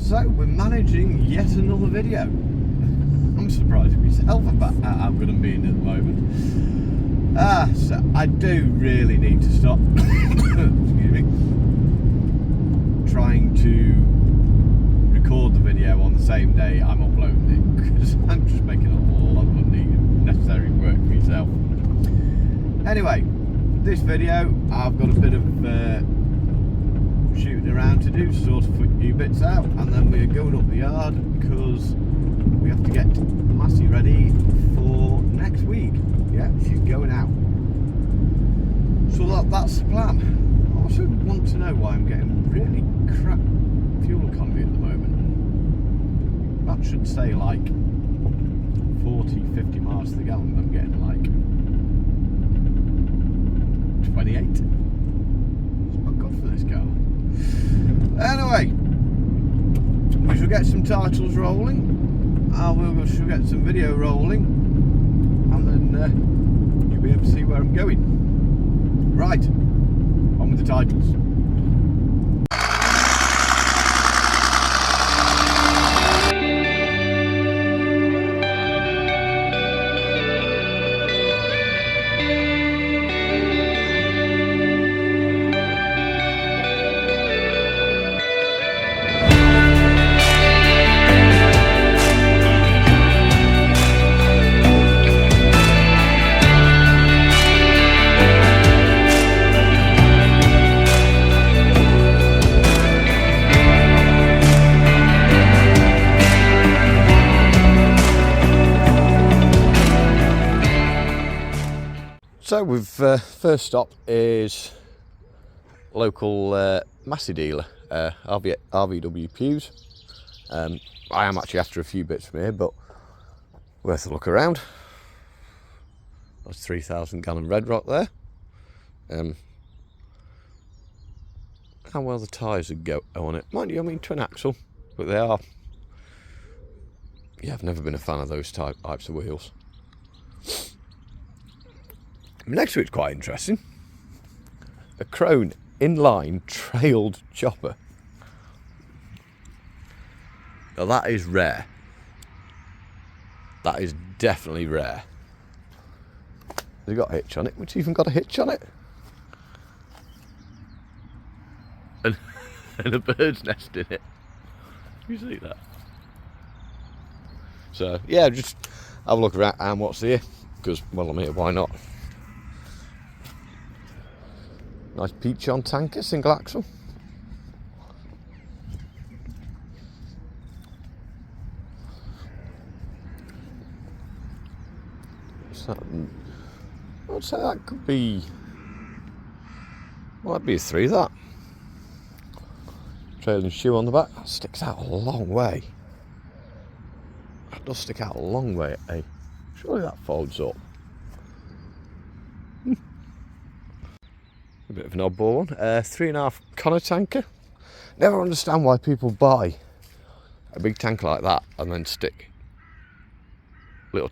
So we're managing yet another video. I'm surprised at myself about how good I'm being at the moment. So I do really need to stop excuse me, trying to record the video on the same day I'm uploading it, because I'm just making a lot of unnecessary work for myself. Anyway, this video I've got a bit of shooting around to do, sort of put a few bits out, and then we're going up the yard because we have to get Massey ready for next week. Yeah, she's going out. So that's the plan. I also want to know why I'm getting really crap fuel economy at the moment. That should say like 40-50 miles to the gallon. I'm getting like 28. It's not good for this car. Anyway, we shall get some titles rolling. We shall get some video rolling, and then you'll be able to see where I'm going. Right, on with the titles. So we've first stop is local Massey dealer, RVW Pews. I am actually after a few bits from here, but worth a look around. There's 3,000 gallon red rock there. How well the tyres would go on it. Mind you, I mean twin axle, but they are. Yeah, I've never been a fan of those types of wheels. Next to it's quite interesting. A Krone inline trailed chopper. Now that is rare. That is definitely rare. Has it got a hitch on it? It's even got a hitch on it. And a bird's nest in it. You see that? So yeah, just have a look around and what's here. Because, well, I'm here, why not? Nice peach on tanker, single axle. So, I'd say that could be, well, that'd be a 3, that. Trailing shoe on the back, that sticks out a long way. That does stick out a long way, eh? Surely that folds up. A bit of an oddball one. 3.5 Connor tanker. Never understand why people buy a big tanker like that and then stick little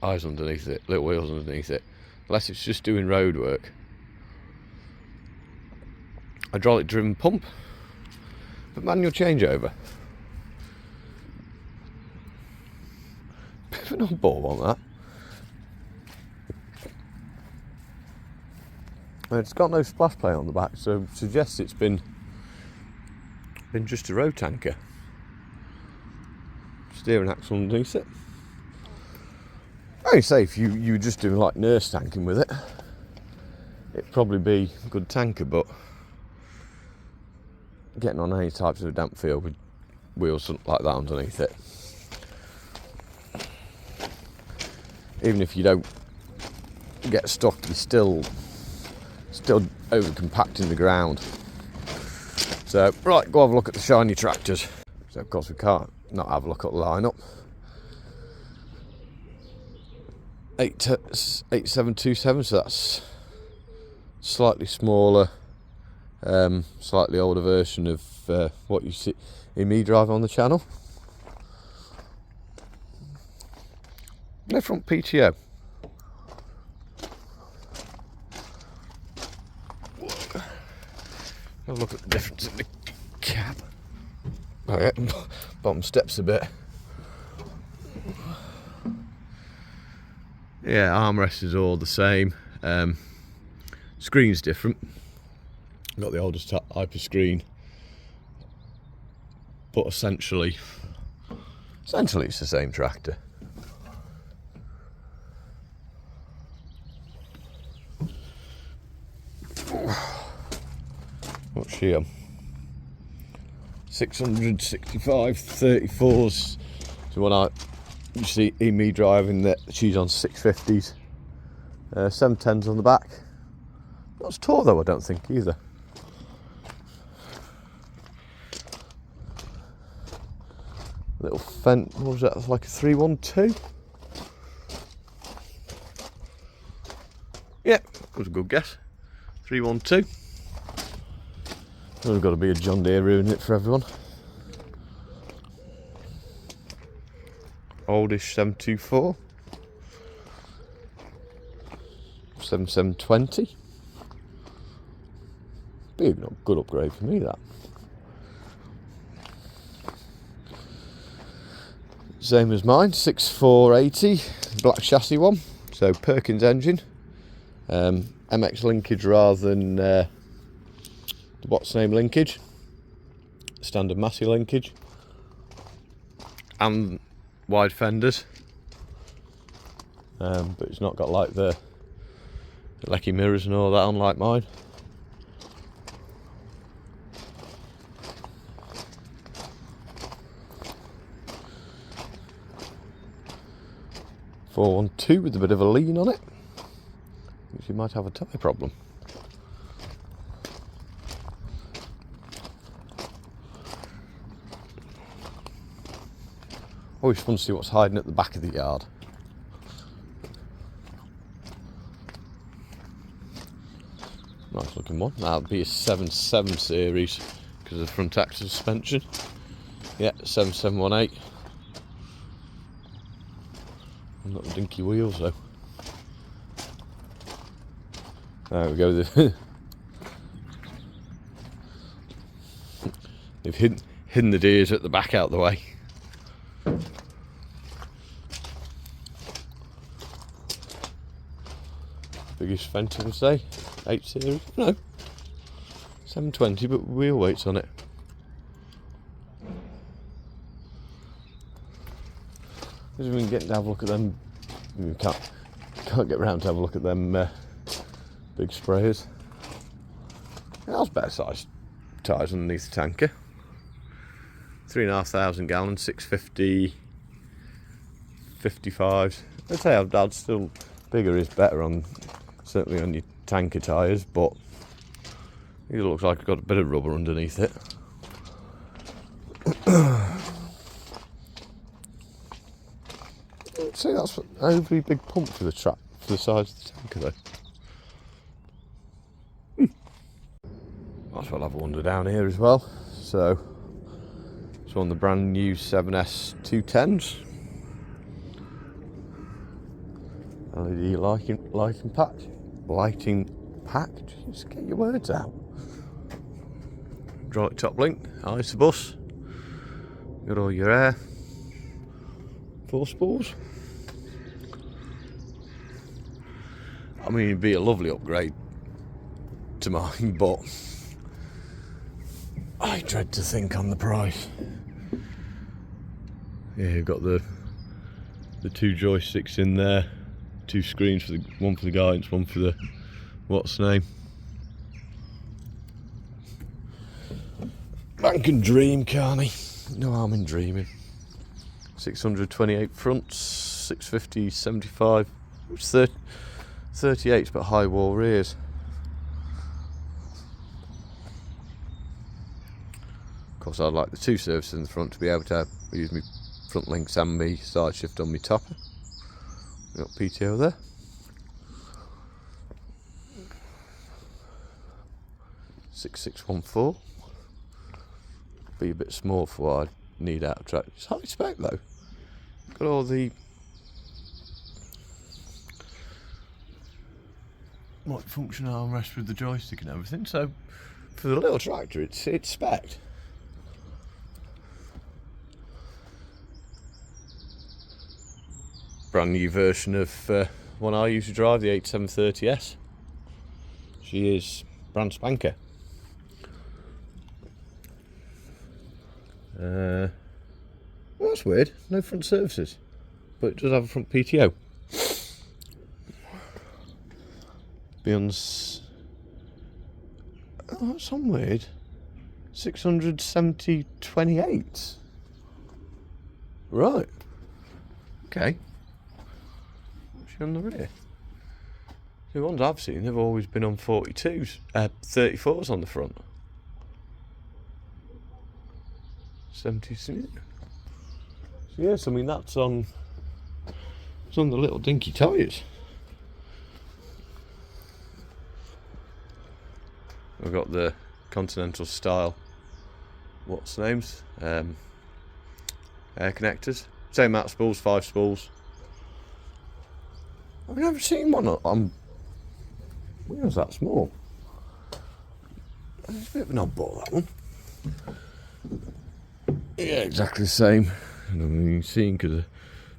eyes underneath it, little wheels underneath it, unless it's just doing road work. Hydraulic driven pump, but manual changeover. Bit of an oddball one, that. It's got no splash plate on the back, so suggests it's been just a road tanker. Steering axle underneath it. I'd say if you were just doing like nurse tanking with it, it'd probably be a good tanker, but getting on any types of damp field with wheels like that underneath it, even if you don't get stuck, you're still over compacting the ground. So right, go have a look at the shiny tractors. So of course we can't not have a look at the lineup. 8727, so that's slightly smaller, slightly older version of what you see in me driving on the channel. No front PTO. Have a look at the difference in the cab. Oh yeah, bottom steps a bit. Yeah, armrest is all the same. Screen's different. Got the oldest type of screen, but essentially it's the same tractor. What's she on? 665 34s. So when you see me driving that, she's on 650s. 710s on the back. Not as tall though, I don't think either. Little Fent, what was that? Like a 312? Yeah, that was a good guess. 312. There's got to be a John Deere ruining it for everyone. Oldish 724. 7720. Be a good upgrade for me, that. Same as mine, 6480, black chassis one. So Perkins engine. MX linkage rather than the what's name linkage. Standard Massey linkage. And wide fenders. But it's not got like the lecky mirrors and all that, unlike mine. .412 with a bit of a lean on it, which you might have a tyre problem. Always fun to see what's hiding at the back of the yard. Nice looking one. That'll be a 7.7 series because of the front axle suspension. Yeah, 7718. Not the dinky wheels though. There we go. They've hidden the deers at the back out the way. Biggest Fenton would say 8 series. No, 720, but wheel weights on it. Because we can get to have a look at them. We can't get round to have a look at them big sprayers. That's better sized tyres underneath the tanker. 3,500 gallons, 650, 55s. I'd say I'd still bigger is better on, certainly on your tanker tyres, but it looks like it's got a bit of rubber underneath it. See, that's an overly big pump for the size of the tanker though. That's what I've wondered down here as well. So it's on the brand new 7S 210s. LED lighting pack. Just get your words out. Hydraulic top link, isobus. Got all your air. 4 spools. I mean, it'd be a lovely upgrade to mine, but I dread to think on the price. Yeah, you've got the 2 joysticks in there, 2 screens, for one for the guidance, one for the what's name. Man can dream, can't he? No harm in dreaming. 628 fronts, 650, 75, which 38's but high wall rears. Of course, I'd like the 2 surfaces in the front to be able to use my front links and my side shift on my topper. Got PTO there. .6614. Be a bit small for what I need out of track. It's high spec though. Got all the multi-function armrest with the joystick and everything. So for the little tractor, it's spec. brand new version of one I used to drive, the 8730S. She is brand spanker. Well, that's weird, no front surfaces, but it does have a front PTO. Beyond's, oh, that's some weird. 670/28. Right. Okay. What's she on the rear? The ones I've seen have always been on 42s, 34s on the front. 70s. So yes, I mean that's on. It's on the little dinky tyres. We've got the Continental style. What's the names? Air connectors. Same amount of spools, 5 spools. I've never seen one on wheels that small. It's a bit of an oddball, that one. Yeah, exactly the same. And I mean, you can see because the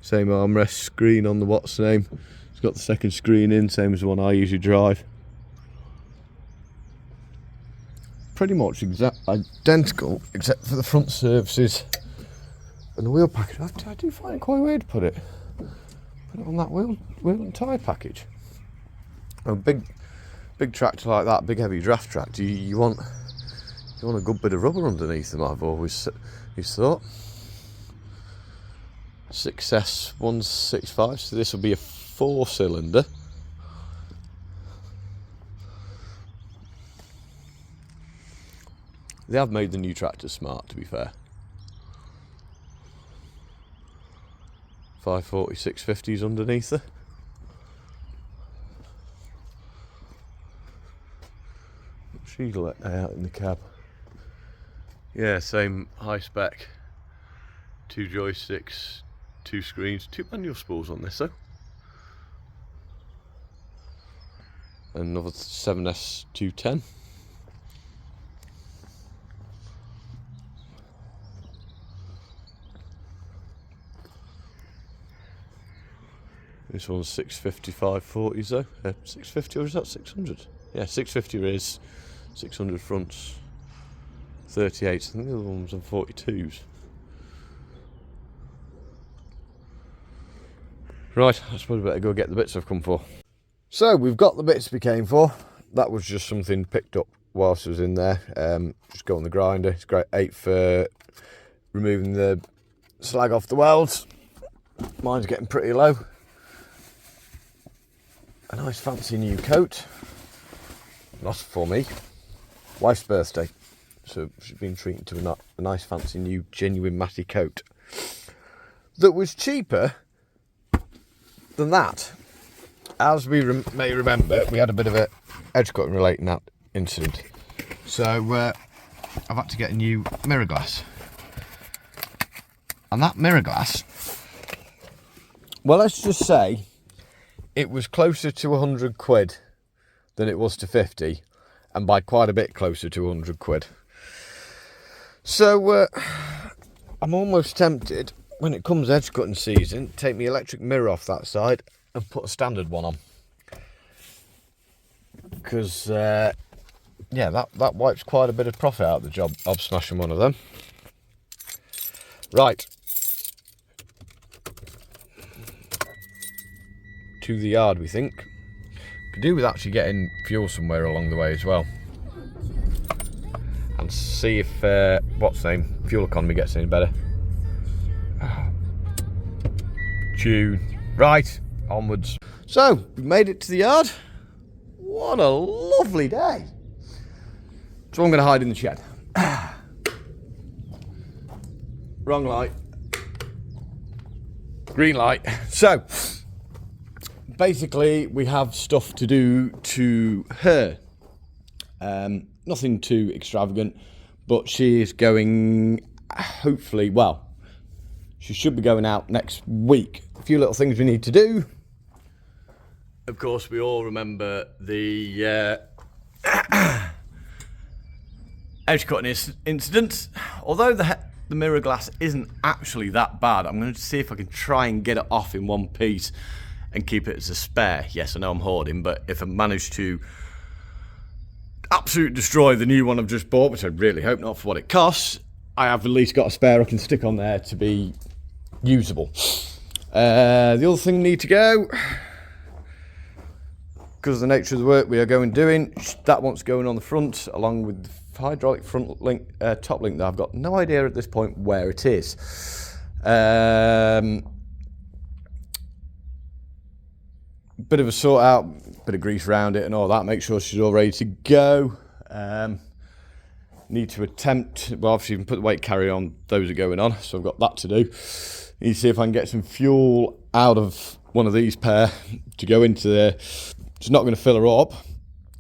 same armrest screen on the what's the name. It's got the second screen in, same as the one I usually drive. Pretty much identical, except for the front surfaces and the wheel package. I do find it quite weird to put it on that wheel and tyre package. A big tractor like that, big heavy draft tractor, you want a good bit of rubber underneath them. I've always thought. 6S165, so this will be a 4-cylinder. They have made the new tractor smart, to be fair. 540 650s underneath there. She's let out in the cab. Yeah, same high spec. 2 joysticks, 2 screens, 2 manual spools on this though. Another 7S210. This one's 650 540s though. 650 or is that 600? Yeah, 650 rears, 600 fronts, 38s. I think the other one's on 42s. Right, I suppose we better go get the bits I've come for. So we've got the bits we came for. That was just something picked up whilst I was in there. Just go on the grinder. It's great 8 for removing the slag off the welds. Mine's getting pretty low. A nice fancy new coat. Not for me. Wife's birthday. So she's been treated to a nice fancy new genuine matty coat. That was cheaper than that. As we may remember, we had a bit of a edge cutting relating that incident. So I've had to get a new mirror glass. And that mirror glass, well, let's just say it was closer to 100 quid than it was to 50, and by quite a bit closer to 100 quid. So I'm almost tempted, when it comes edge cutting season, take my electric mirror off that side and put a standard one on. Because, yeah, that wipes quite a bit of profit out of the job of smashing one of them. Right. To the yard, we think. Could do with actually getting fuel somewhere along the way as well. And see if, what's the name, fuel economy gets any better. Tune. Right, onwards. So, we've made it to the yard. What a lovely day. So I'm going to hide in the shed. Wrong light. Green light. So, basically, we have stuff to do to her. Nothing too extravagant, but she is going, hopefully, well, she should be going out next week. A few little things we need to do. Of course, we all remember the edge cutting incident. Although the mirror glass isn't actually that bad. I'm going to see if I can try and get it off in one piece and keep it as a spare. Yes, I know I'm hoarding, but if I manage to absolutely destroy the new one I've just bought, which I really hope not for what it costs, I have at least got a spare I can stick on there to be usable. The other thing need to go, because of the nature of the work we are going doing, that one's going on the front along with the hydraulic front link, top link that I've got no idea at this point where it is. Bit of a sort out, bit of grease around it and all that, make sure she's all ready to go. Need to attempt, well obviously you can put the weight carrier on, those are going on, so I've got that to do. Need to see if I can get some fuel out of one of these pair to go into there. It's not going to fill her up.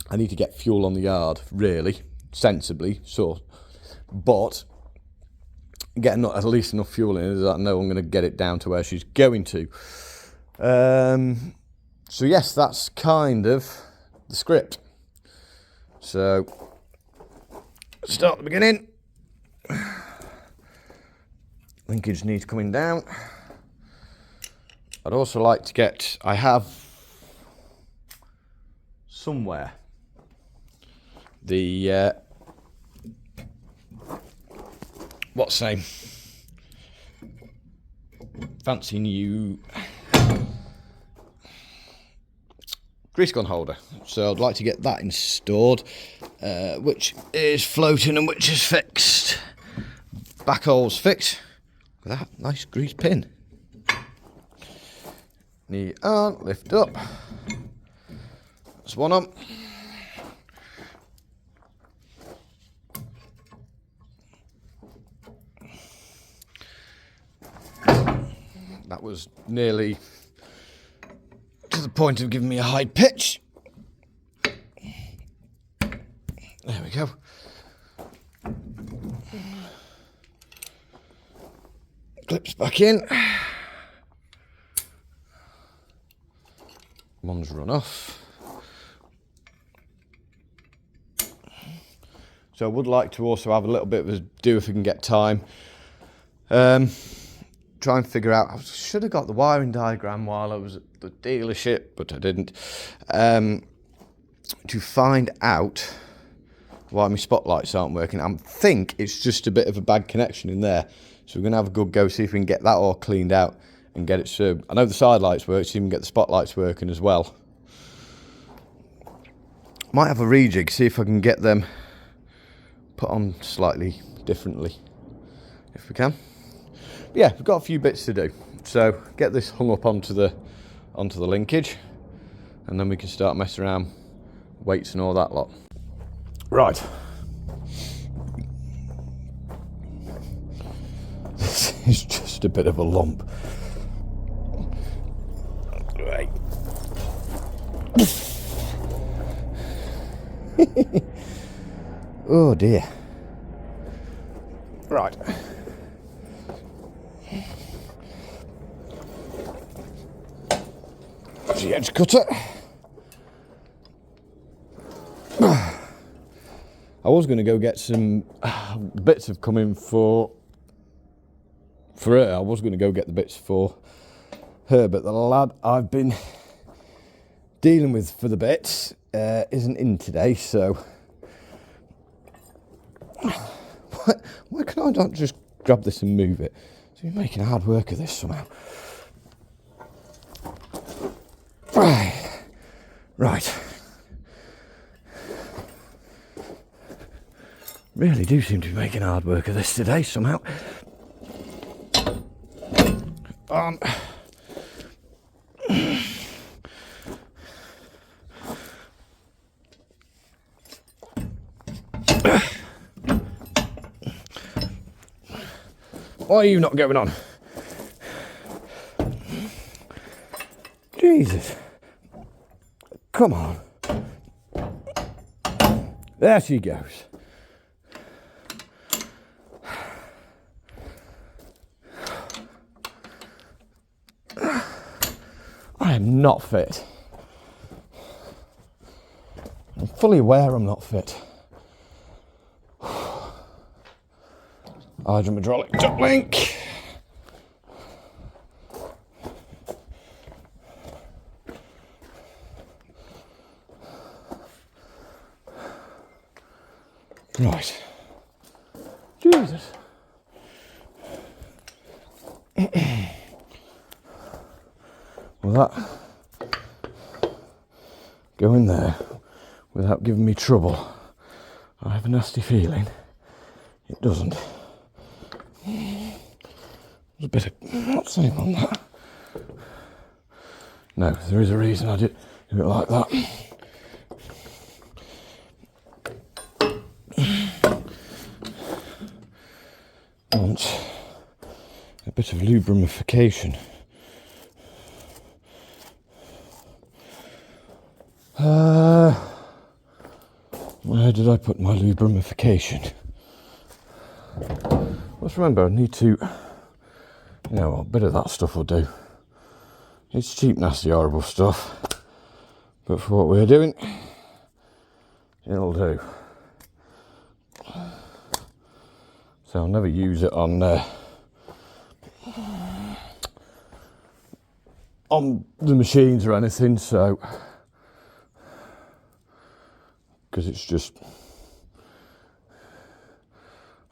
I need to get fuel on the yard, really, sensibly, so. But getting at least enough fuel in it that I know I'm going to get it down to where she's going to. So yes, that's kind of the script. So, start at the beginning. Linkage needs coming down. I'd also like to get, I have somewhere the, what's the name? Fancy new grease gun holder. So I'd like to get that installed, which is floating and which is fixed. Back hole's fixed. Look at that, nice grease pin. Knee on, lift up. That's one on. That was nearly to the point of giving me a high pitch. There we go. Clips back in. One's run off. So I would like to also have a little bit of a do if we can get time. Try and figure out, I should have got the wiring diagram while I was at the dealership, but I didn't. To find out why my spotlights aren't working. I think it's just a bit of a bad connection in there. So we're going to have a good go, see if we can get that all cleaned out and get it served. I know the side lights work, so you can get the spotlights working as well. Might have a rejig, see if I can get them put on slightly differently, if we can. But yeah, we've got a few bits to do. So get this hung up onto the linkage, and then we can start messing around weights and all that lot. Right. This is just a bit of a lump. Right. Oh dear. Right. The edge cutter. I was going to go get some bits have come in for her. I was going to go get the bits for her, but the lad I've been dealing with for the bits isn't in today, so why can I not just grab this and move it? So you're making hard work of this somehow. Right. Really do seem to be making hard work of this today somehow. Why are you not going on? Jesus. Come on. There she goes. I am not fit. I'm fully aware I'm not fit. hydraulic duct link. Right. Jesus. Will that go in there without giving me trouble? I have a nasty feeling it doesn't. There's a bit of what's the name on that? No, there is a reason I do it like that. Want a bit of lubrification. Where did I put my lubrification? Let's remember, I need to, a bit of that stuff will do. It's cheap, nasty, horrible stuff, but for what we're doing, it'll do. So I'll never use it on the machines or anything, so because it's just,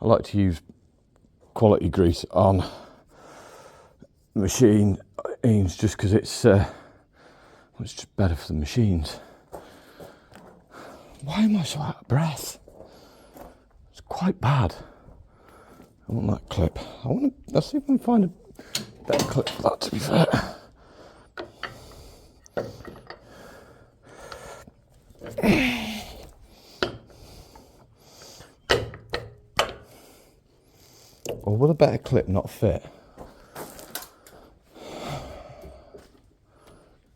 I like to use quality grease on machines just because it's just better for the machines. Why am I so out of breath? It's quite bad. I want that clip. Let's see if I can find a better clip for that, to be fair. Or will a better clip not fit?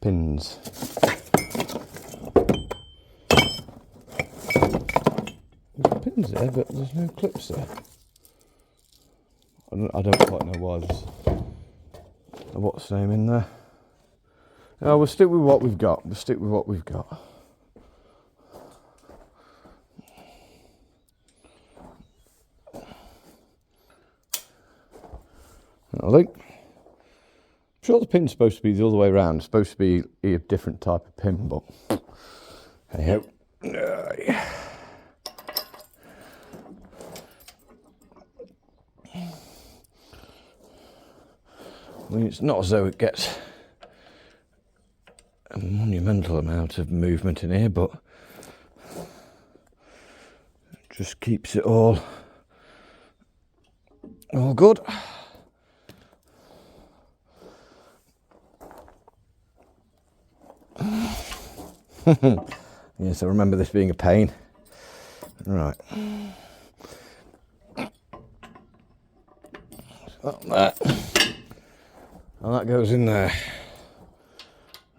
Pins. There's pins there, but there's no clips there. I don't quite know why there's a what's name in there. No, we'll stick with what we've got. I think. I'm sure the pin's supposed to be the other way around. It's supposed to be a different type of pin, but anyhow. I mean, it's not as though it gets a monumental amount of movement in here, but it just keeps it all good. Yes, I remember this being a pain. Right. That. And that goes in there.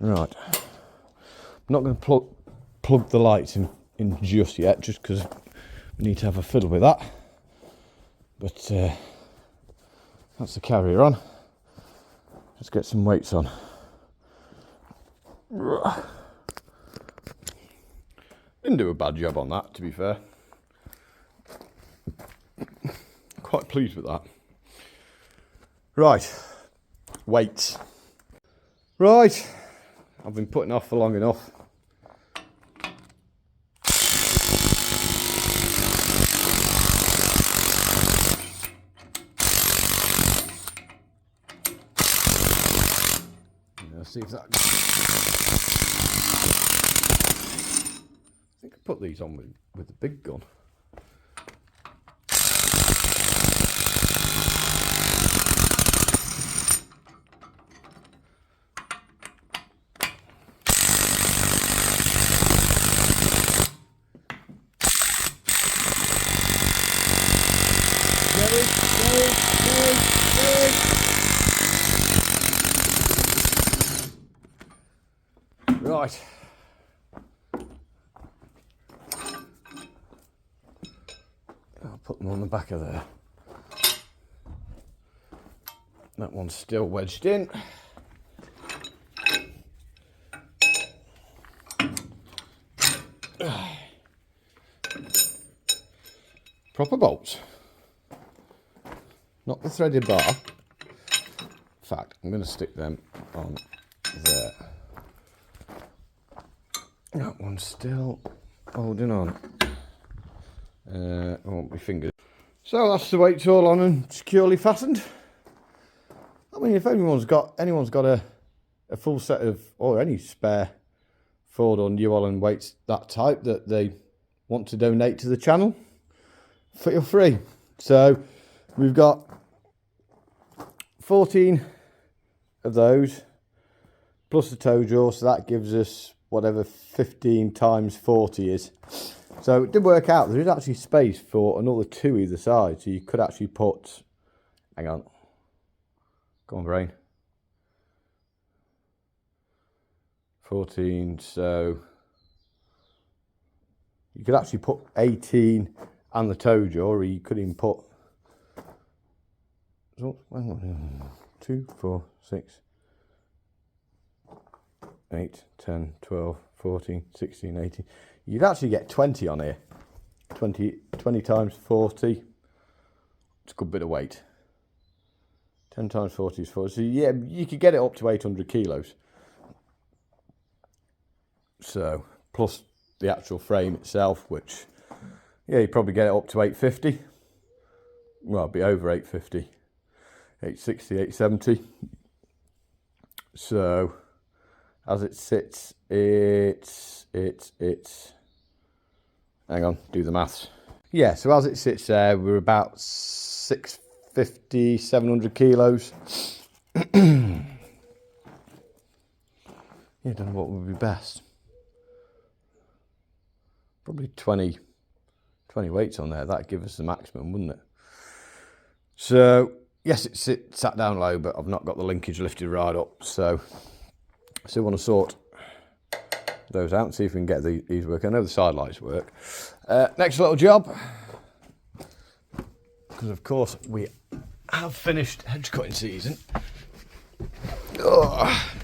Right. I'm not going to plug the lights in just yet, just because we need to have a fiddle with that. But that's the carrier on. Let's get some weights on. Didn't do a bad job on that, to be fair. Quite pleased with that. Right, weights. Right, I've been putting off for long enough. Let's see if that. I think I put these on with the big gun. Right. I'll put them on the back of there. That one's still wedged in. Proper bolts. not the threaded bar. In fact, I'm going to stick them on there. That one's still holding on. I won't be fingered. So that's the weights all on and securely fastened. I mean, if anyone's got a full set of, or any spare Ford or New Holland weights that type that they want to donate to the channel, feel free. So we've got 14 of those plus the tow jaw, so that gives us whatever 15 times 40 is. So it did work out. There is actually space for another 2 either side, so you could actually put, hang on, go on brain, 14, so you could actually put 18 and the tow jaw, or you could even put, oh, hang on, 2, 4, 6, 8, 10, 12, 14, 16, 18. You'd actually get 20 on here. 20 times 40. It's a good bit of weight. 10 times 40 is 40. So yeah, you could get it up to 800 kilos. So, plus the actual frame itself, which, yeah, you'd probably get it up to 850. Well, it'd be over 850. 860, 870. So, as it sits, it's, hang on, do the maths. Yeah, so as it sits there, we're about 650, 700 kilos. Yeah, I don't know what would be best. Probably 20 weights on there. That'd give us the maximum, wouldn't it? So, yes, it's sat down low, but I've not got the linkage lifted right up. So, I still want to sort those out and see if we can get these working. I know the side lights work. Next little job, because of course we have finished hedge cutting season. Oh,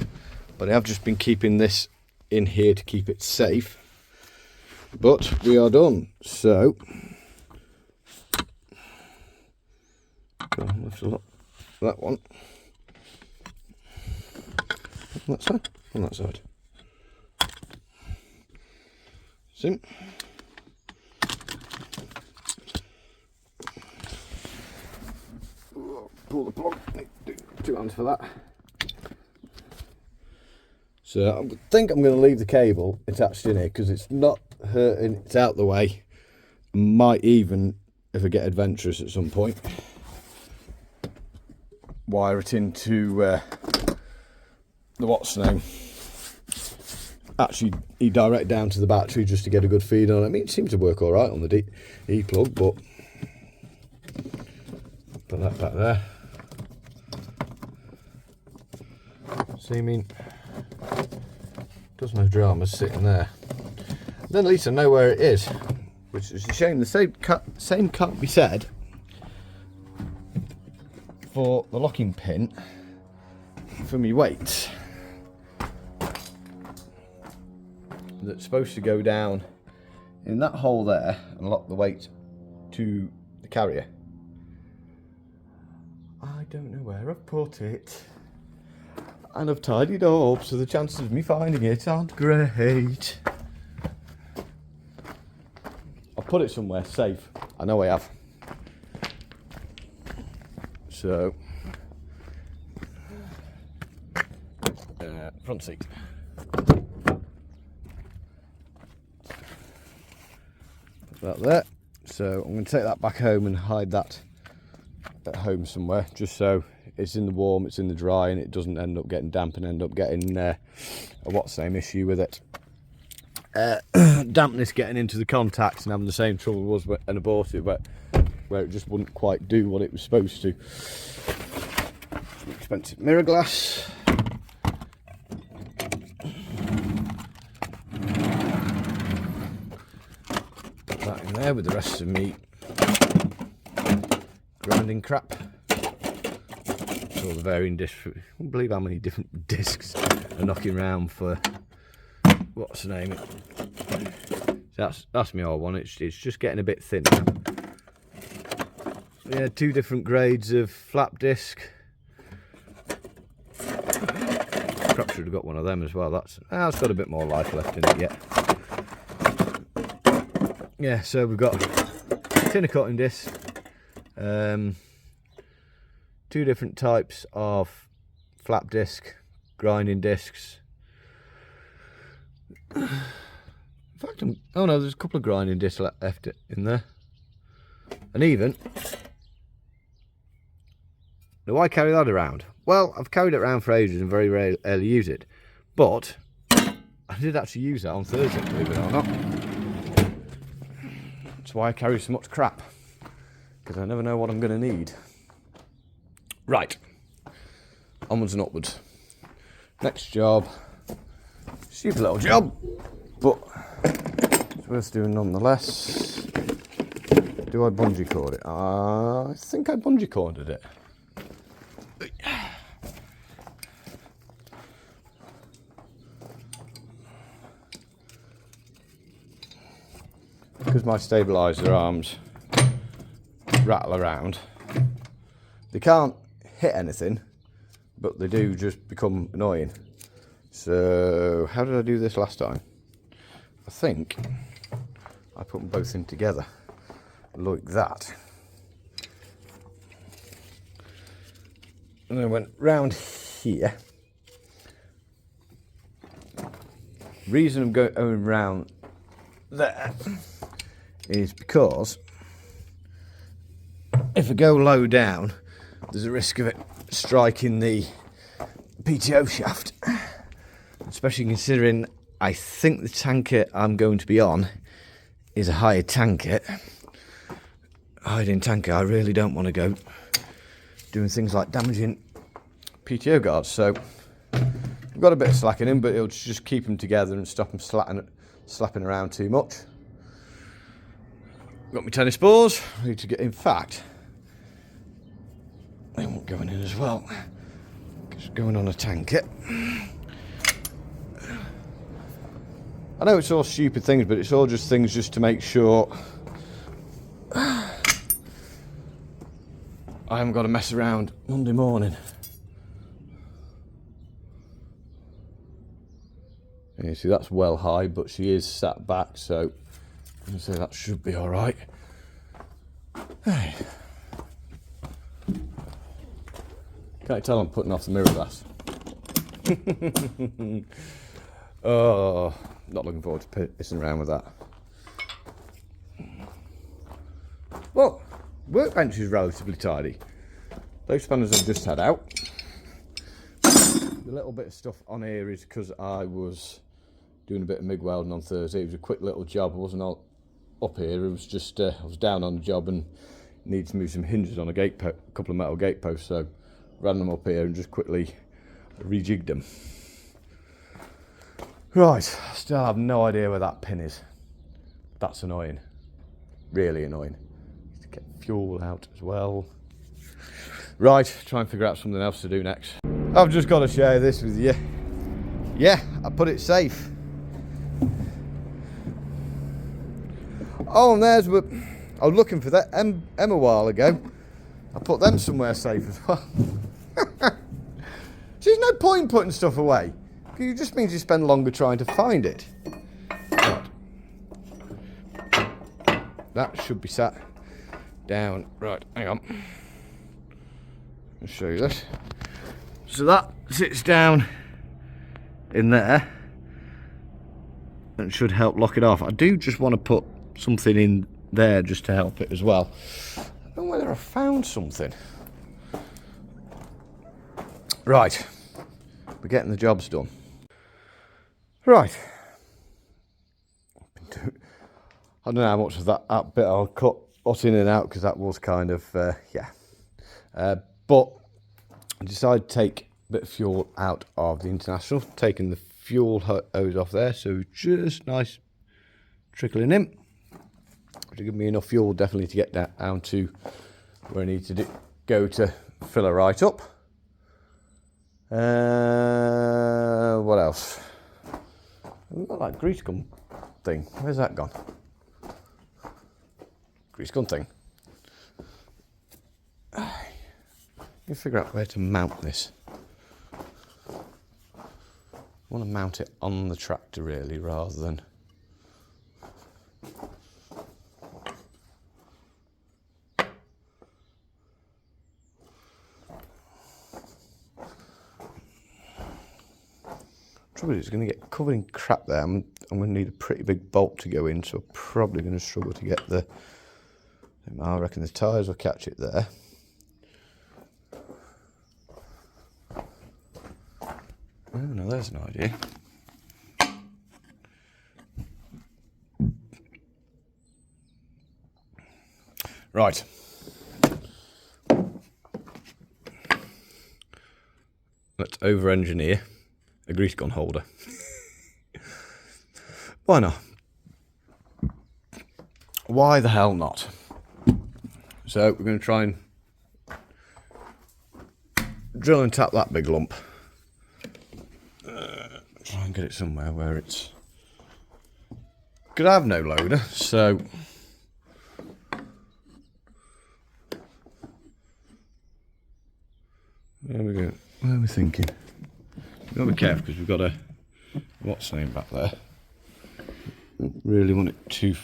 but I have just been keeping this in here to keep it safe. But we are done. So, go on, lift a lot. That one. On that side. On that side. See? Pull the plug. 2 hands for that. So I think I'm going to leave the cable attached in here because it's not hurting. It's out the way. Might even, if I get adventurous at some point, wire it into the what's name. Actually, direct down to the battery just to get a good feed on it. I mean, it seems to work all right on the E-plug, but put that back there. See, I mean, does no drama sitting there. Then at least I know where it is, which is a shame. The same can't be said for the locking pin for me weights. That's supposed to go down in that hole there and lock the weight to the carrier. I don't know where I've put it, and I've tidied up, so the chances of me finding it aren't great. I've put it somewhere safe. I know I have. So, front seat. That there. So I'm going to take that back home and hide that at home somewhere, just so it's in the warm, it's in the dry, and it doesn't end up getting damp and end up getting a what's the name issue with it. Dampness getting into the contacts and having the same trouble was when I bought it, where it just wouldn't quite do what it was supposed to. Expensive mirror glass. That in there with the rest of me grinding crap. So all the varying discs. I can't believe how many different discs are knocking around for what's the name. That's my old one. It's just getting a bit thin now. Yeah, 2 different grades of flap disc. Perhaps should have got one of them as well. That's got a bit more life left in it yet. Yeah, so we've got tin of cutting disc, 2 different types of flap disc, grinding discs. In fact, oh no, there's a couple of grinding discs left in there. And even, now why carry that around? Well, I've carried it around for ages and very rarely use it. But I did actually use that on Thursday, believe it or not. That's why I carry so much crap, because I never know what I'm going to need. Right, onwards and upwards. Next job, stupid little job, but it's worth doing nonetheless. Do I bungee cord it? I think I bungee corded it. Because my stabiliser arms rattle around, they can't hit anything, but they do just become annoying. So how did I do this last time? I think I put them both in together like that, and then I went round here. Reason I'm going round there is because if I go low down, there's a risk of it striking the PTO shaft, especially considering I think the tanker I'm going to be on is a higher tanker. Hiding tanker, I really don't want to go doing things like damaging PTO guards, so I've got a bit of slack in him, but it'll just keep them together and stop them slapping around too much. Got my tennis balls, ready to get, in fact, they won't go in as well, because going on a tanker. I know it's all stupid things, but it's all just things just to make sure I haven't got to mess around Monday morning. You see, that's well high, but she is sat back, so I'm going to say that should be all right. Hey. Can't tell I'm putting off the mirror glass. Oh, not looking forward to pissing around with that. Well, workbench is relatively tidy. Those spanners I've just had out. The little bit of stuff on here is because I was doing a bit of MIG welding on Thursday. It was a quick little job. I wasn't all up here. It was just I was down on the job and needed to move some hinges on a couple of metal gate posts. So ran them up here and just quickly rejigged them. Right, still have no idea where that pin is. That's annoying. Really annoying. Need to get fuel out as well. Right, try and figure out something else to do next. I've just got to share this with you. Yeah, I put it safe. Oh, and there's what I was looking for that M a while ago. I put them somewhere safe as well. There's no point in putting stuff away. It just means you spend longer trying to find it. Right. That should be sat down. Right, hang on. I'll show you this. So that sits down in there and should help lock it off. I do just want to put something in there just to help it as well. I don't know whether I found something. Right, we're getting the jobs done. Right, I don't know how much of that bit I'll cut in and out because that was kind of, yeah. But I decided to take a bit of fuel out of the International, taking the fuel hose off there, so just nice trickling in. Which will give me enough fuel definitely to get down to where I need to go to fill her right up. What else? We've got that grease gun thing. Where's that gone? Grease gun thing. You figure out where to mount this. I want to mount it on the tractor really, rather than trouble is it's going to get covered in crap there. I'm going to need a pretty big bolt to go in, so I'm probably going to struggle to get the. I reckon the tyres will catch it there. Oh no, there's an idea. Right. Let's over-engineer a grease gun holder. Why not? Why the hell not? So we're going to try and drill and tap that big lump. Try and get it somewhere where it's... Could have no loader, so... There we go. What are we thinking? We've got to be careful because we've got a... What's name back there? Don't really want it too...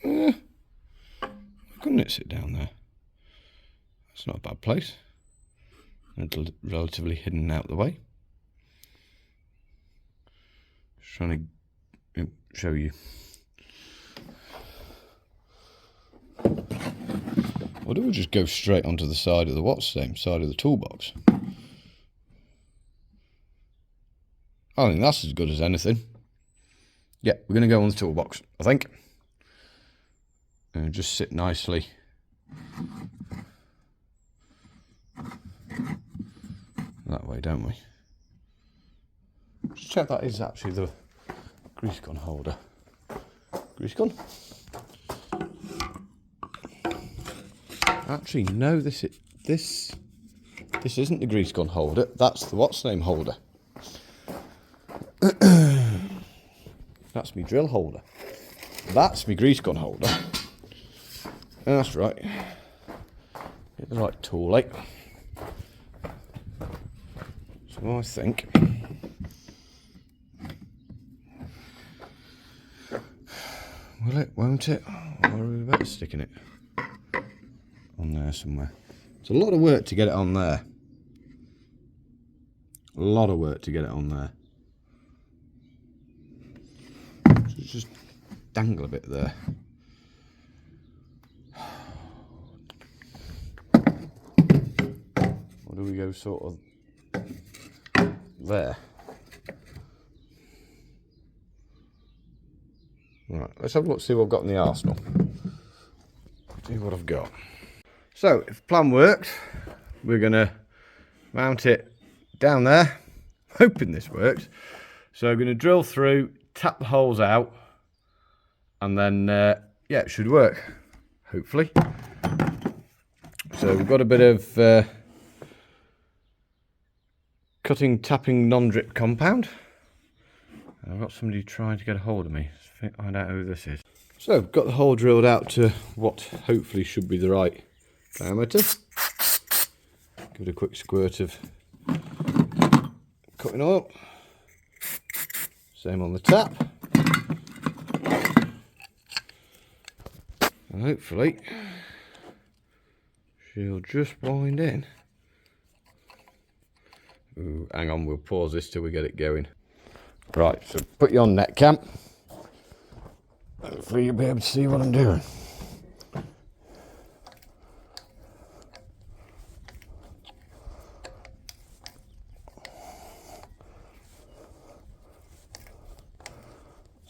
Couldn't it sit down there? That's not a bad place. It's relatively hidden out the way. Just trying to show you. Or do we just go straight onto the side of the side of the toolbox? I think that's as good as anything. Yeah, we're going to go on the toolbox, I think. And just sit nicely. That way, don't we? Just check that is actually the grease gun holder. Grease gun? Actually, no, this isn't the grease gun holder. That's the what's name holder. That's me drill holder. That's me grease gun holder. That's right. Get the right tool, eh? So I think will it, won't it? Or are we better sticking it on there somewhere? It's a lot of work to get it on there. A lot of work to get it on there. So just dangle a bit there. Or do we go sort of there? Right, let's have a look, see what I've got in the arsenal. See what I've got. So, if the plan works, we're going to mount it down there, hoping this works. So, I'm going to drill through, tap the holes out, and then, yeah, it should work, hopefully. So, we've got a bit of cutting, tapping, non-drip compound. And I've got somebody trying to get a hold of me. Let's find out who this is. So, I've got the hole drilled out to what hopefully should be the right diameter. Give it a quick squirt of cutting oil. Same on the tap. And hopefully she'll just wind in. Ooh, hang on, we'll pause this till we get it going. Right, so put you on net cam. Hopefully you'll be able to see what I'm doing.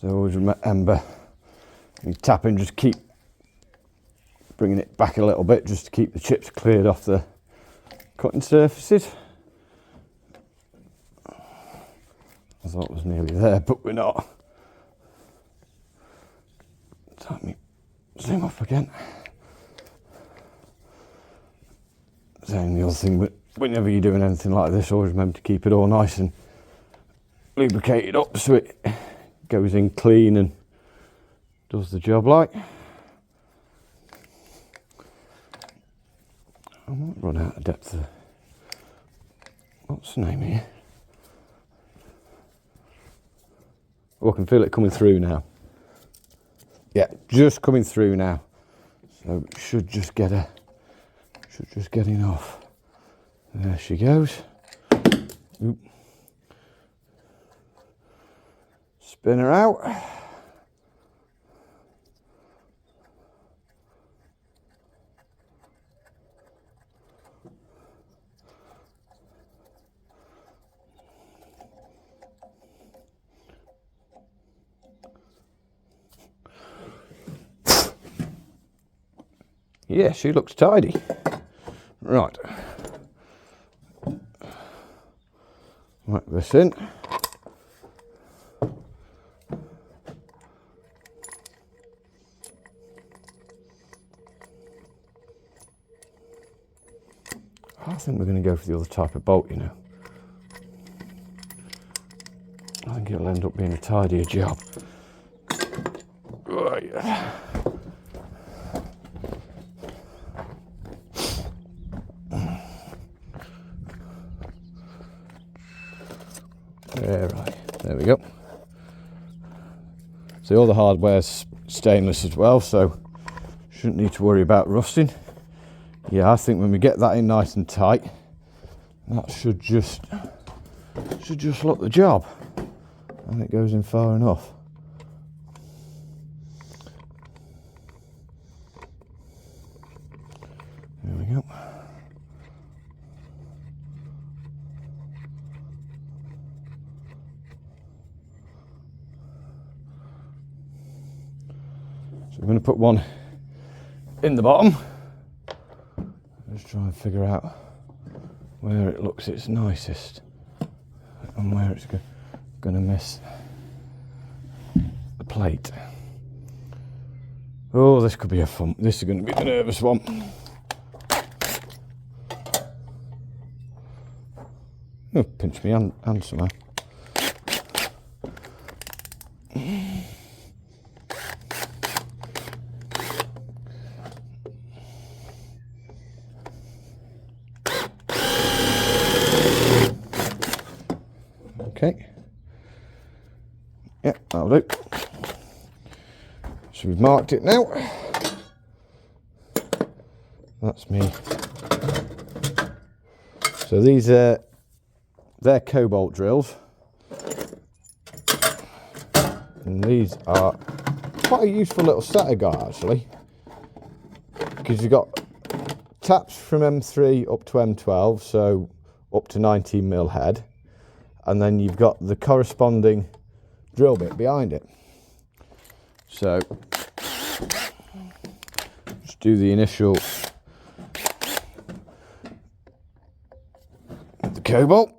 So always remember, you tap in, just keep bringing it back a little bit just to keep the chips cleared off the cutting surfaces. I thought it was nearly there, but we're not. Let me zoom up again. Saying the other thing, whenever you're doing anything like this, always remember to keep it all nice and lubricated up so it goes in clean and does the job like. I might run out of depth of, what's the name here? Oh, I can feel it coming through now. Yeah, just coming through now. So should just get enough. There she goes. Oop. Spin her out. Yeah, she looks tidy. Right. Whack this in. I think we're going to go for the other type of bolt, you know. I think it'll end up being a tidier job. Right. Yeah, right. There we go. So all the hardware's stainless as well, so shouldn't need to worry about rusting. Yeah, I think when we get that in nice and tight, that should just look the job, and it goes in far enough. There we go. So we're going to put one in the bottom. Let's try and figure out where it looks its nicest and where it's going to miss the plate. Oh, this could be a fun. This is going to be the nervous one. Oh, pinch me hand somehow. Okay. Yeah, that'll do. So we've marked it now. That's me. So these are they're cobalt drills, and these are quite a useful little set I got actually, because you've got taps from M3 up to M12, so up to 19mm head, and then you've got the corresponding drill bit behind it. So just do the initial with the cobalt.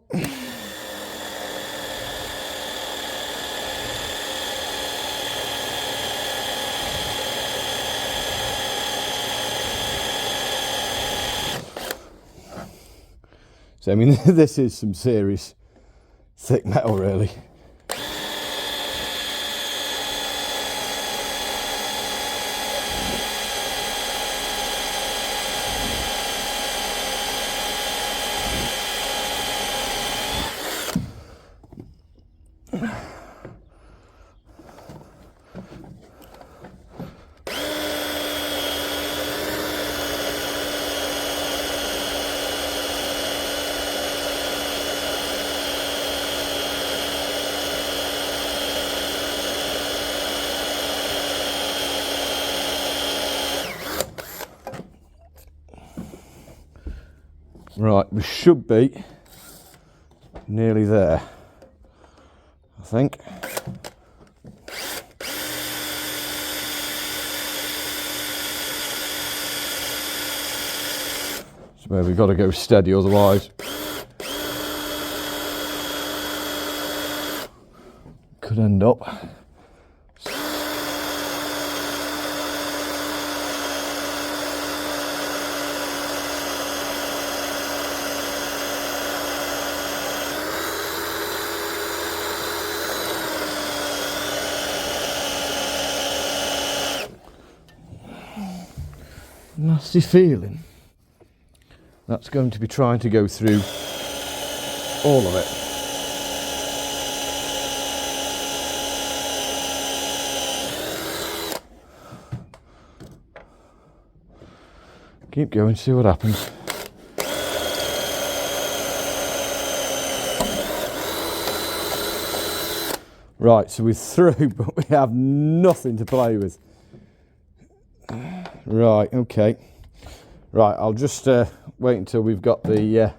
So I mean, this is some serious thick metal really. Right, we should be nearly there, I think. So where we've got to go steady, otherwise could end up. Nasty feeling. That's going to be trying to go through all of it. Keep going, see what happens. Right, so we're through, but we have nothing to play with. Right, okay. Right, I'll just wait until we've got the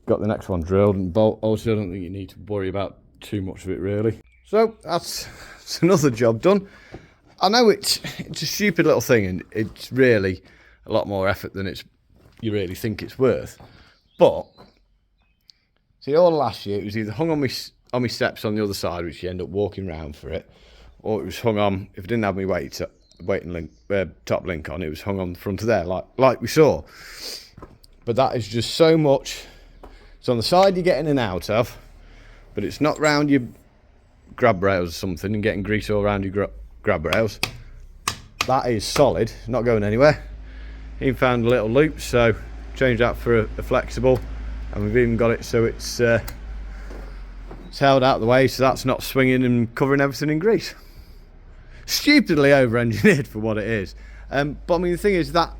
next one drilled and bolt. Also, I don't think you need to worry about too much of it, really. So that's another job done. I know it's a stupid little thing, and it's really a lot more effort than you really think it's worth. But see, all last year it was either hung on my steps on the other side, which you end up walking round for it, or it was hung on. If I didn't have my weighting link, top link on, it was hung on the front of there, like we saw. But that is just so much. It's on the side you're getting in and out of, but it's not round your grab rails or something and getting grease all around your grab rails. That is solid, not going anywhere. Even found a little loop, so changed that for a flexible, and we've even got it so it's held out of the way, so that's not swinging and covering everything in grease. Stupidly over-engineered for what it is. But I mean, the thing is that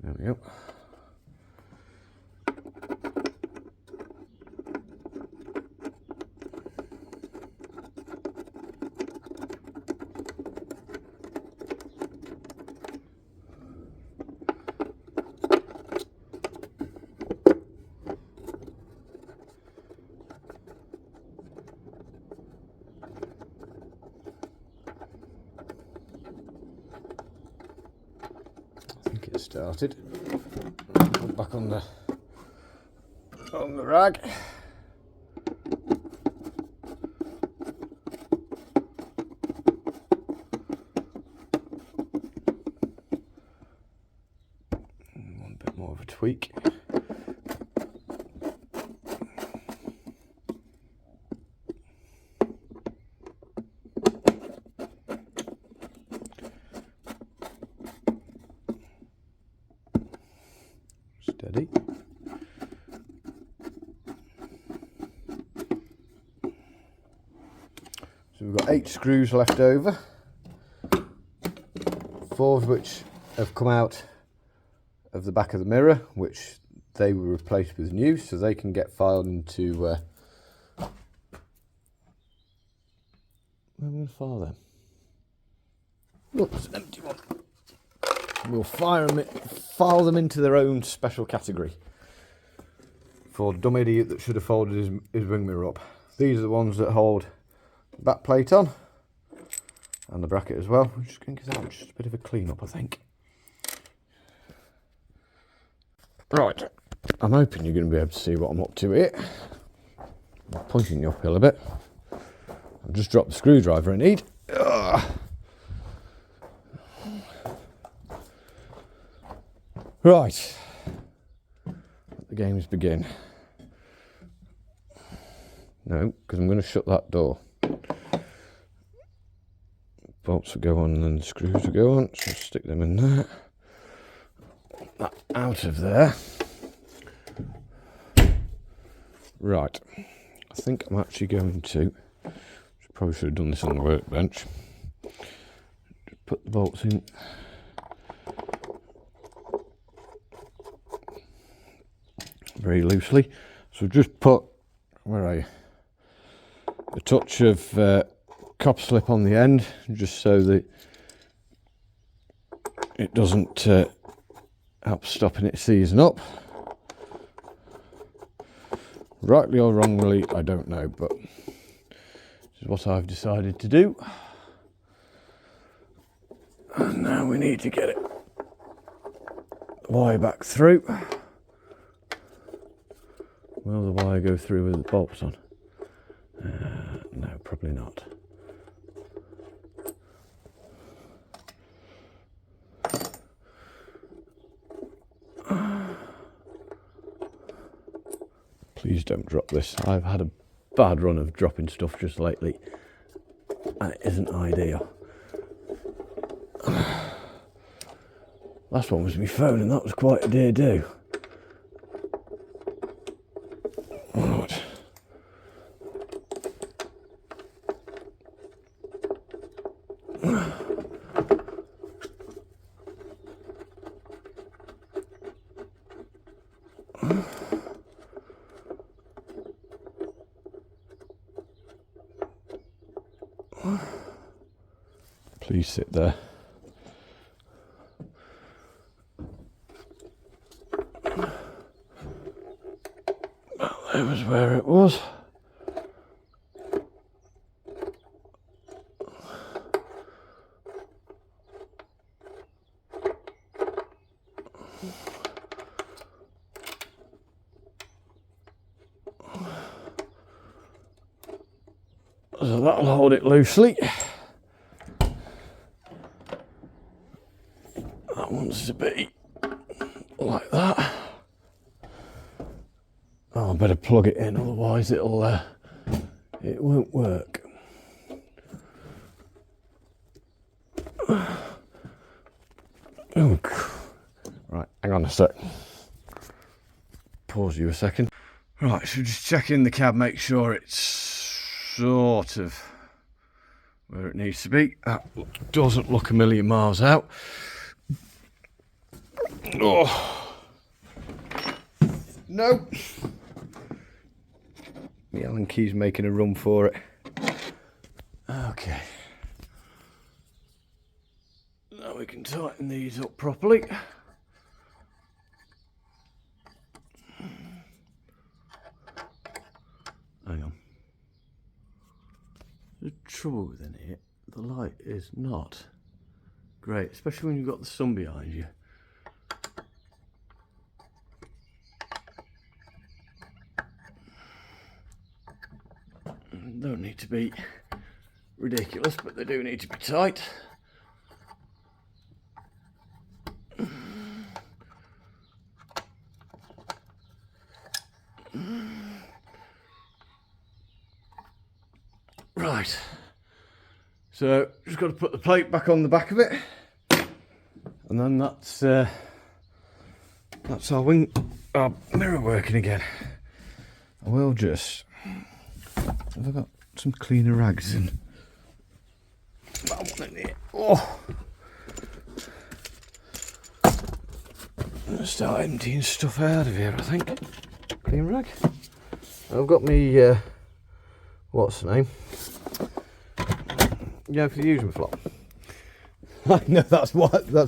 There we go. It started. Put back on the rag. One bit more of a tweak. Steady. So we've got 8 screws left over, 4 of which have come out of the back of the mirror, which they were replaced with new, so they can get filed into where am I going to file them? Oops, empty one. We'll file them into their own special category for the dumb idiot that should have folded his wing mirror up. These are the ones that hold the back plate on and the bracket as well. I'm just going to give that just a bit of a clean up, I think. Right, I'm hoping you're going to be able to see what I'm up to here. I'm pointing you uphill a bit. I've just dropped the screwdriver I need. Ugh. Right, let the games begin. No, because I'm going to shut that door. Bolts will go on and then the screws will go on, so stick them in there. That out of there. Right, I think I'm actually going to, probably should have done this on the workbench, just put the bolts in. Very loosely, so just put a touch of copper slip on the end, just so that it doesn't help stopping it seizing up. Rightly or wrongly, I don't know, but this is what I've decided to do. And now we need to get it the wire back through. Will the wire go through with the bolts on? No, probably not. Please don't drop this. I've had a bad run of dropping stuff just lately, and it isn't ideal. Last one was my phone, and that was quite a dear do. Right. Please sit there. Well, there was where it was. So that'll hold it loosely. That wants to be like that. Oh, I better plug it in, otherwise it won't work. Oh, right, hang on a sec. Pause you a second. Right, so just check in the cab, make sure it's sort of where it needs to be. That doesn't look a million miles out. Oh. No. The Allen key's making a run for it. Okay. Now we can tighten these up properly. Hang on. The trouble with it, the light is not great, especially when you've got the sun behind you. Don't need to be ridiculous, but they do need to be tight. Right, so just got to put the plate back on the back of it, and then that's our mirror working again. I will just, have I got some cleaner rags in? That one in here. Oh, I'm gonna start emptying stuff out of here, I think. Clean rag. I've got me what's the name? Yeah, for the using flop. I know that's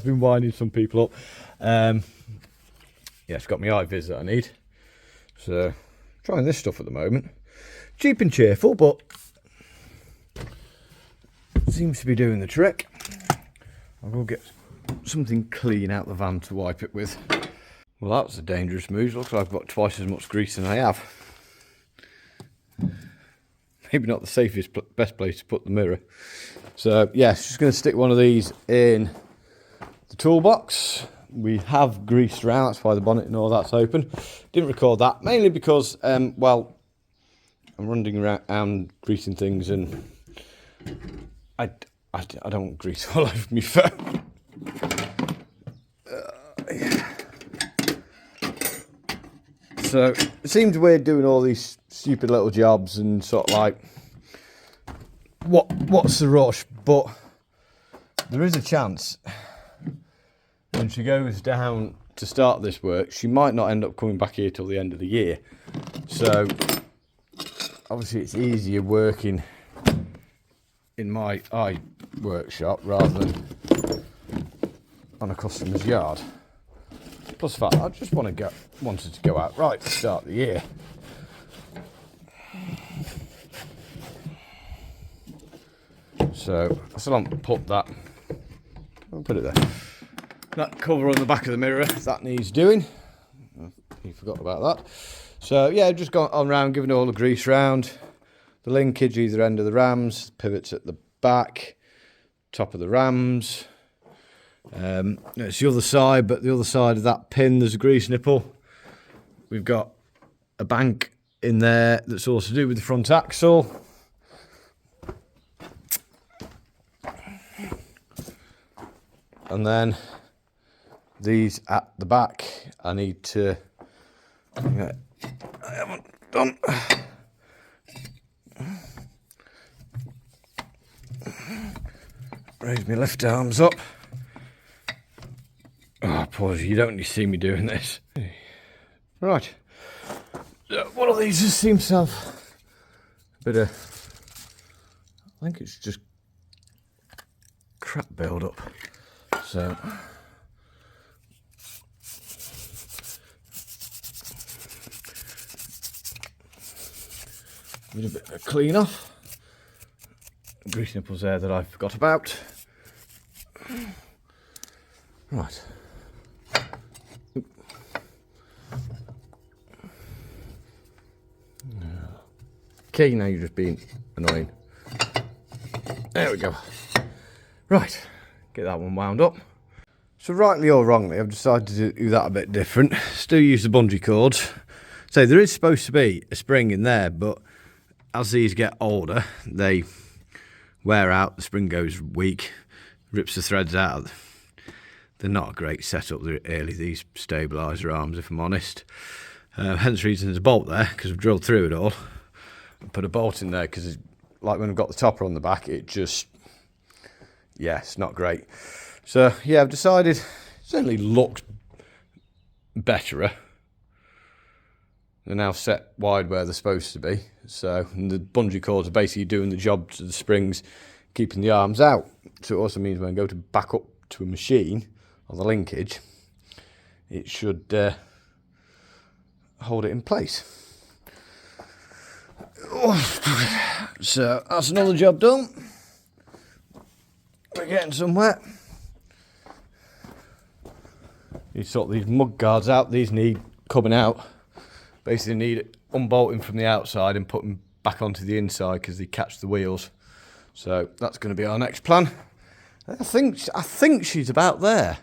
been winding some people up. Yeah, it's got my eye vis that I need. So trying this stuff at the moment. Cheap and cheerful, but seems to be doing the trick. I will get something clean out the van to wipe it with. Well, that was a dangerous move. Looks like I've got twice as much grease than I have. Maybe not the safest, best place to put the mirror. So yeah, just going to stick one of these in the toolbox. We have greased around, that's why the bonnet and all that's open. Didn't record that, mainly because, well, I'm running around greasing things and I don't want grease all over my phone. Yeah. So it seems weird doing all these stupid little jobs and sort of like, what's the rush? But there is a chance when she goes down to start this work, she might not end up coming back here till the end of the year. So obviously it's easier working in my eye workshop rather than on a customer's yard. Plus the fact I just wanted to go out right to start the year. So I still haven't put that. I'll put it there. That cover on the back of the mirror, that needs doing. You forgot about that. So yeah, just gone on round, giving all the grease round. The linkage either end of the rams, pivots at the back, top of the rams. It's the other side, but the other side of that pin, there's a grease nipple. We've got a bank in there that's all to do with the front axle. And then these at the back, I need to, I haven't done. Raise my left arms up. Oh, pause, you don't need to see me doing this. Right. One of these just seems to have a bit of, I think it's just crap build up. So need a bit of a clean off. Grease nipples there that I forgot about. Right. Okay, now you're just being annoying. There we go. Right, get that one wound up. So rightly or wrongly, I've decided to do that a bit different. Still use the bungee cords. So there is supposed to be a spring in there, but as these get older, they wear out, the spring goes weak, rips the threads out. They're not a great setup, really, these stabiliser arms, if I'm honest. Hence the reason there's a bolt there, because we've drilled through it all. I put a bolt in there because, like when I've got the topper on the back, it just, yeah, it's not great. So, yeah, I've decided, it certainly looks betterer. They're now set wide where they're supposed to be. So the bungee cords are basically doing the job to the springs, keeping the arms out. So it also means when I go to back up to a machine on the linkage, it should hold it in place. So that's another job done. We're getting somewhere. You sort these mud guards out. These need coming out. Basically need unbolting from the outside and putting back onto the inside because they catch the wheels. So that's going to be our next plan. I think she's about there.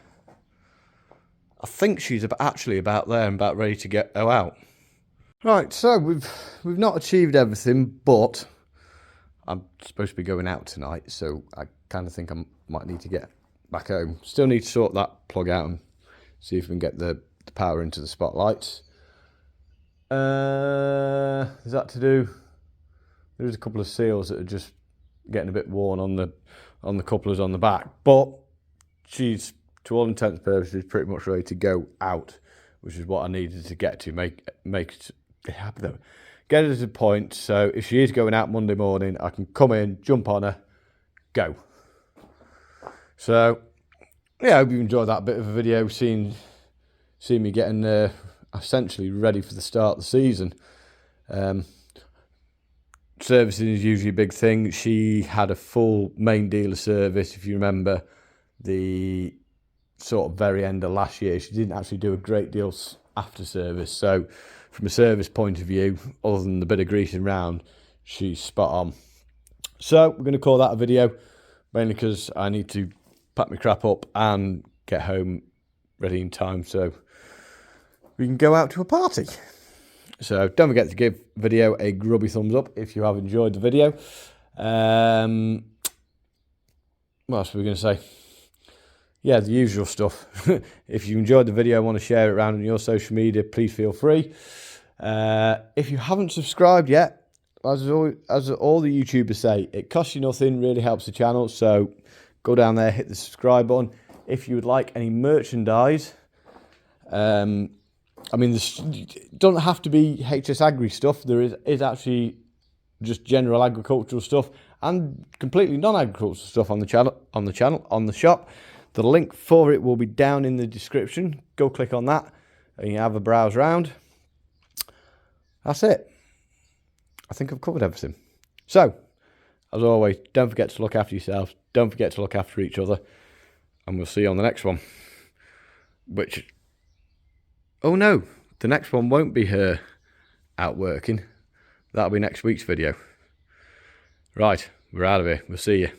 I think she's actually about there and about ready to go out. Right, so we've not achieved everything, but I'm supposed to be going out tonight, so I kind of think I might need to get back home. Still need to sort that plug out and see if we can get the power into the spotlights. Is that to do? There's a couple of seals that are just getting a bit worn on the couplers on the back, but she's, to all intents and purposes, pretty much ready to go out, which is what I needed to get to get her to the point. So if she is going out Monday morning, I can come in, jump on her, go. So yeah, I hope you enjoyed that bit of a video, seeing me getting essentially ready for the start of the season. Servicing is usually a big thing. She had a full main dealer service, if you remember, the sort of very end of last year. She didn't actually do a great deal after service. So from a service point of view, other than the bit of greasing round, she's spot on. So we're going to call that a video, mainly because I need to pack my crap up and get home ready in time so we can go out to a party. So don't forget to give the video a grubby thumbs up if you have enjoyed the video. What else were we going to say? Yeah, the usual stuff. If you enjoyed the video and want to share it around on your social media, please feel free. If you haven't subscribed yet, as all the YouTubers say, it costs you nothing, really helps the channel. So go down there, hit the subscribe button. If you would like any merchandise, I mean, this doesn't have to be HS Agri stuff. There is actually just general agricultural stuff and completely non-agricultural stuff on the shop. The link for it will be down in the description. Go click on that and you have a browse round. That's it. I think I've covered everything. So, as always, don't forget to look after yourselves. Don't forget to look after each other. And we'll see you on the next one. Oh no, the next one won't be her out working. That'll be next week's video. Right, we're out of here. We'll see you.